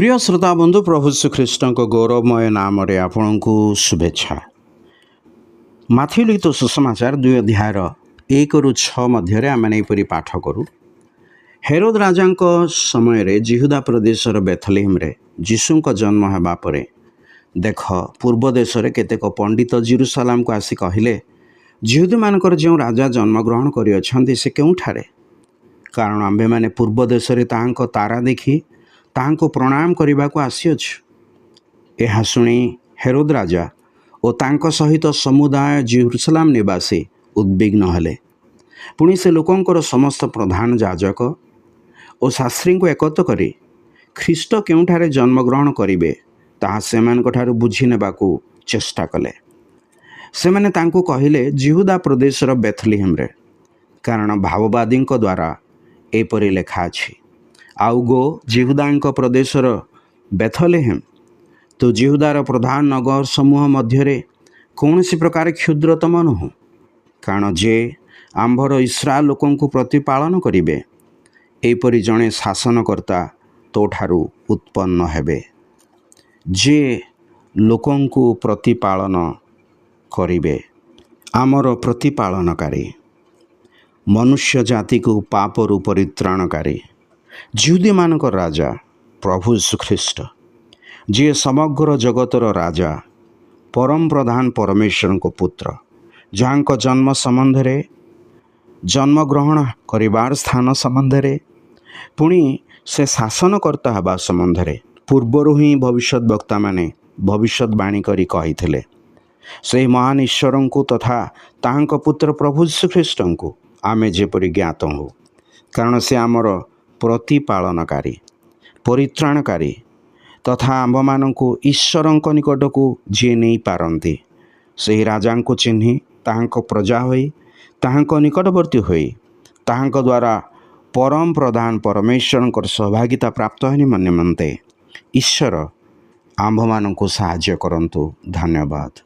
प्रिय श्रोता बंधु प्रभु श्रीकृष्ण गौरवमय नाम आपण को शुभेच्छा। माथि लिखित सुसमाचार 2 अध्यायर 1 ରୁ 6 मध्य आम यहपरी पाठ करूँ। हेरोद राजा समय जिहुदा प्रदेशर बेथलेहेम जीशु जन्म होगा पर देख पूर्व देश में केतेक पंडित जेरुसलाम को आसी कहले, जिहुदी मानकर जो राजा जन्मग्रहण कर से केउठारे, कारण आम्भे माने पूर्व देश में ताहांको तारा देखी ताहांको प्रणाम करने को आसीअछु। यह शुणी हेरोद राजा और तांको सहित समुदाय जेरुसलाम निवासी उद्विग्न हेले। पुणी से लोकंकर समस्त प्रधान याजक और शास्त्री को एकत्र करी ख्रीष्ट केउठारे जन्मग्रहण करिवे ताहा सेमानकठारु बुझी नेबाकू चेष्टा कले। सेमाने तांको कहिले जिहुदा प्रदेशर बेथलेहेम रे, कारण भाववादी द्वारा एपरि लेखा अछि, आउ गो जिहुदांक प्रदेशर बेथलेहेम तो जिहुदार प्रधान नगर समूह मध्य कौन सी प्रकार क्षुद्रतम नुह, कारण जे आंभर इस्राएल लोकं को प्रतिपालन करिवे एपरि जड़े शासनकर्ता तोठारु उत्पन्न हेबे, जे लोकं को प्रतिपालन करिवे। आमर प्रतिपालनकारी मनुष्य जाति को पापरु परित्राणकारी जिहुदी मानक राजा प्रभु श्रीकृष्ण, जी समग्र जगतर राजा परम प्रधान परमेश्वर को पुत्र, जहाँ जन्म संबंध जन्मग्रहण करिवार स्थान संबंध पुणी से शासनकर्ता हवा संबंध पूर्वर ही भविष्यवक्ता माने भविष्यवाणी करी कही से महान ईश्वर को तथा ताहांक पुत्र प्रभु श्रीकृष्ण को आमे जेपरि ज्ञात हो, कारण से आमर प्रतिपालनकारी परित्राणकारी तथा आम्भमान को ईश्वर निकट को जी नहीं पारती से राजा को चिन्ह ताहांक प्रजा होई ताहांक निकटवर्ती होई ताहांक द्वारा परम प्रधान परमेश्वर सहभागिता प्राप्त होने निमंते ईश्वर आम्भमान को साहाय्य करंतु। धन्यवाद।